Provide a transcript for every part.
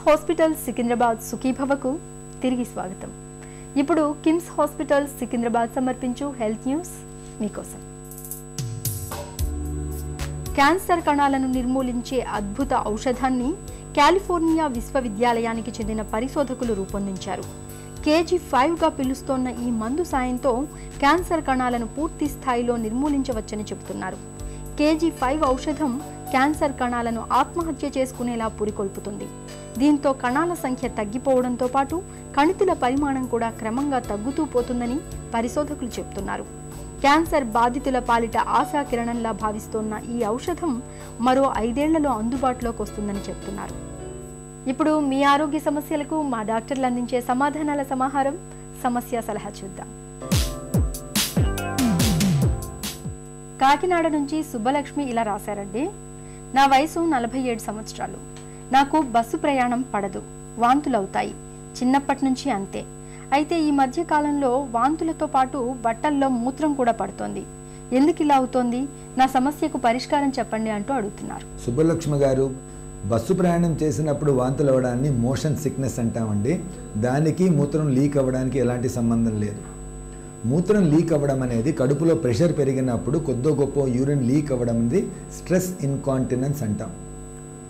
Hospital Secunderabad సుఖీభవకు తిరిగి స్వాగతం. ఇప్పుడు కిమ్స్ హాస్పిటల్ సికింద్రాబాద్ సమర్పించు హెల్త్ న్యూస్ మీకోసం. క్యాన్సర్ కణాలను నిర్మూలించే అద్భుత ఔషధాన్ని కాలిఫోర్నియా విశ్వవిద్యాలయానికి చెందిన పరిశోధకులు రూపొందించారు. KG5గా పిలుస్తోన్న ఈ మందు సాయంతో క్యాన్సర్ కణాలను పూర్తి స్థాయిలో నిర్మూలించవచ్చని చెబుతున్నారు. KG5 ఔషధం క్యాన్సర్ కణాలను ఆత్మహత్య చేసుకునేలా పురికొల్పుతుంది. దీంతో కణాల సంఖ్య తగ్గిపోవడంతో పాటు కణితుల పరిమాణం కూడా క్రమంగా తగ్గుతూ పోతుందని పరిశోధకులు చెబుతున్నారు. క్యాన్సర్ బాధితుల పాలిట ఆశాకిరణంలా భావిస్తోన్న ఈ ఔషధం మరో 5 ఏళ్లలో అందుబాటులోకి వస్తుందని చెబుతున్నారు. ఇప్పుడు మీ ఆరోగ్య సమస్యలకు మా డాక్టర్లు అందించే సమాధానాల సమాహారం సమస్య సలహా చూద్దాం. కాకినాడ నుంచి సుబ్బలక్ష్మి ఇలా రాశారండి. నా వయసు 47 సంవత్సరాలు. నాకు బస్సు ప్రయాణం పడదు, వాంతులవుతాయి. చిన్నప్పటి నుంచి అంతే. అయితే ఈ మధ్య కాలంలో వాంతులతో పాటు బట్టల్లో మూత్రం కూడా పడుతోంది. ఎందుకు ఇలా అవుతోంది? నా సమస్యకు పరిష్కారం చెప్పండి అంటూ అడుగుతున్నారు. సుబ్బలక్ష్మి గారు, బస్సు ప్రయాణం చేసినప్పుడు వాంతులు అవ్వడాన్ని మోషన్ సిక్నెస్ అంటామండి. దానికి మూత్రం లీక్ అవ్వడానికి ఎలాంటి సంబంధం లేదు. మూత్రం లీక్ అవ్వడం అనేది కడుపులో ప్రెషర్ పెరిగినప్పుడు కొద్దో గొప్ప యూరిన్ లీక్ అవ్వడం అనేది స్ట్రెస్ ఇన్కాంటినెన్స్ అంటాం.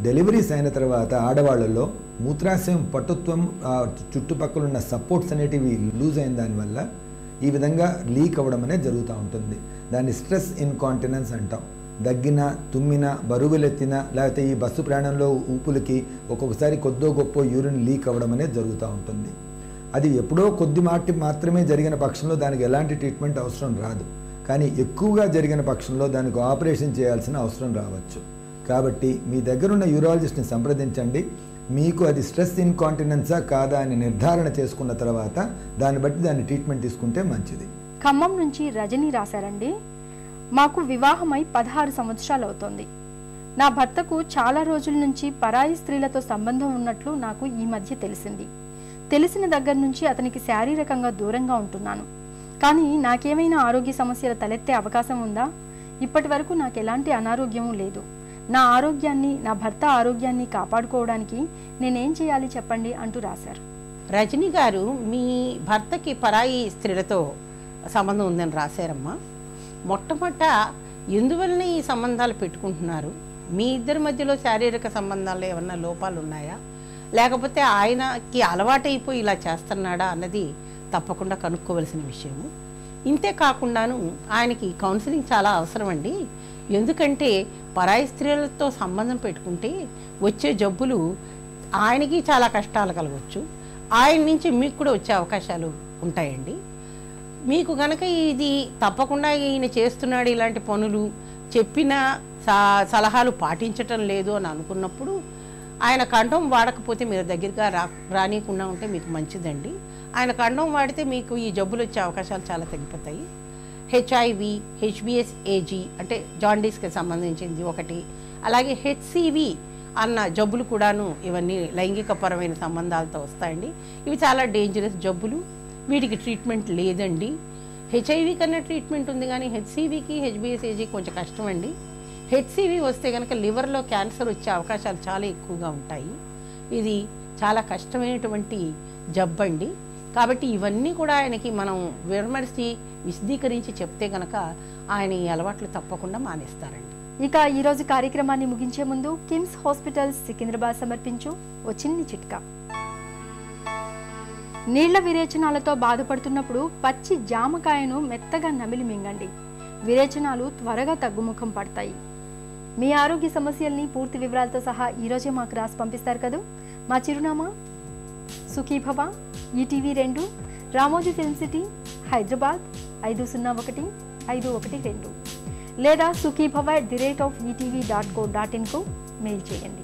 డెలివరీస్ అయిన తర్వాత ఆడవాళ్ళలో మూత్రాశయం పటుత్వం చుట్టుపక్కల ఉన్న సపోర్ట్స్ అనేటివి లూజ్ అయిన దానివల్ల ఈ విధంగా లీక్ అవ్వడం అనేది జరుగుతూ ఉంటుంది. దాన్ని స్ట్రెస్ ఇన్కాంటినెన్స్ అంటాం. దగ్గిన, తుమ్మిన, బరువులెత్తిన, లేకపోతే ఈ బస్సు ప్రయాణంలో ఊపులకి ఒక్కొక్కసారి కొద్దో గొప్ప యూరిన్ లీక్ అవ్వడం అనేది జరుగుతూ ఉంటుంది. అది ఎప్పుడో కొద్ది మాత్రమే జరిగిన పక్షంలో దానికి ఎలాంటి ట్రీట్మెంట్ అవసరం రాదు. కానీ ఎక్కువగా జరిగిన పక్షంలో దానికి ఆపరేషన్ చేయాల్సిన అవసరం రావచ్చు. కాబట్టి మీ దగ్గరున్న యూరాలజిస్ట్ని సంప్రదించండి. మీకు అది స్ట్రెస్ ఇన్కాంటినెన్సా కాదా అని నిర్ధారణ చేసుకున్న తర్వాత దాన్ని బట్టి దాన్ని ట్రీట్మెంట్ తీసుకుంటే మంచిది. ఖమ్మం నుంచి రజని రాశారండి. మాకు వివాహమై 16 సంవత్సరాలు అవుతోంది. నా భర్తకు చాలా రోజుల నుంచి పరాయి స్త్రీలతో సంబంధం ఉన్నట్లు నాకు ఈ మధ్య తెలిసింది. తెలిసిన దగ్గర నుంచి అతనికి శారీరకంగా దూరంగా ఉంటున్నాను. కానీ నాకేమైనా ఆరోగ్య సమస్యలు తలెత్తే అవకాశం ఉందా? ఇప్పటి వరకు నాకు ఎలాంటి అనారోగ్యం లేదు. నా ఆరోగ్యాన్ని, నా భర్త ఆరోగ్యాన్ని కాపాడుకోవడానికి నేనేం చేయాలి చెప్పండి అంటూ రాశారు. రజని గారు, మీ భర్తకి పరాయి స్త్రీలతో సంబంధం ఉందని రాశారమ్మా. మొట్టమొదట ఎందువలన ఈ సంబంధాలు పెట్టుకుంటున్నారు? మీ ఇద్దరి మధ్యలో శారీరక సంబంధాల్లో ఏమన్నా లోపాలు ఉన్నాయా, లేకపోతే ఆయనకి అలవాటైపోయి ఇలా చేస్తున్నాడా అన్నది తప్పకుండా కనుక్కోవలసిన విషయము. ఇంతే కాకుండాను ఆయనకి కౌన్సిలింగ్ చాలా అవసరం అండి. ఎందుకంటే పరాయి స్త్రీలతో సంబంధం పెట్టుకుంటే వచ్చే జబ్బులు ఆయనకి చాలా కష్టాలు కలగవచ్చు, ఆయన నుంచి మీకు కూడా వచ్చే అవకాశాలు ఉంటాయండి. మీకు కనుక ఇది తప్పకుండా ఈయన చేస్తున్నాడు ఇలాంటి పనులు, చెప్పిన సలహాలు పాటించటం లేదు అని అనుకున్నప్పుడు ఆయన కండోమ్ వాడకపోతే మీరు దగ్గరగా రానియకుండా ఉంటే మీకు మంచిదండి. ఆయన కండోమ్ వాడితే మీకు ఈ జబ్బులు వచ్చే అవకాశాలు చాలా తగ్గిపోతాయి. HIV, HBsAg అంటే జాండీస్కి సంబంధించింది ఒకటి, అలాగే HCV అన్న జబ్బులు కూడాను ఇవన్నీ లైంగికపరమైన సంబంధాలతో వస్తాయండి. ఇవి చాలా డేంజరస్ జబ్బులు. వీటికి ట్రీట్మెంట్ లేదండి. HIV కన్నా ట్రీట్మెంట్ ఉంది, కానీ HCVకి HBsAg కొంచెం కష్టం అండి. HCV వస్తే కనుక లివర్లో క్యాన్సర్ వచ్చే అవకాశాలు చాలా ఎక్కువగా ఉంటాయి. ఇది చాలా కష్టమైనటువంటి జబ్బు అండి. కాబట్టి ఇవన్నీ కూడా ఆయనకి మనం విమర్శి విశదీకరించి చెప్తే కనుక ఆయన ఈ అలవాట్లు తప్పకుండా మానేస్తారండి. ఇక ఈరోజు కార్యక్రమాన్ని ముగించే ముందు కిమ్స్ హాస్పిటల్ సికింద్రాబాద్ సమర్పించు ఓ చిన్ని చిట్కా. నీళ్ల విరేచనాలతో బాధపడుతున్నప్పుడు పచ్చి జామకాయను మెత్తగా నమిలి మింగండి. విరేచనాలు త్వరగా తగ్గుముఖం పడతాయి. మీ ఆరోగ్య సమస్యల్ని పూర్తి వివరాలతో సహా ఈరోజే మాకు రాసి పంపిస్తారు కదా. మా చిరునామా Sukhibhava, ETV 2, Ramoji film city, Hyderabad 501512 లేదా sukhibhava@etv.co.in కు మెయిల్ చేయండి.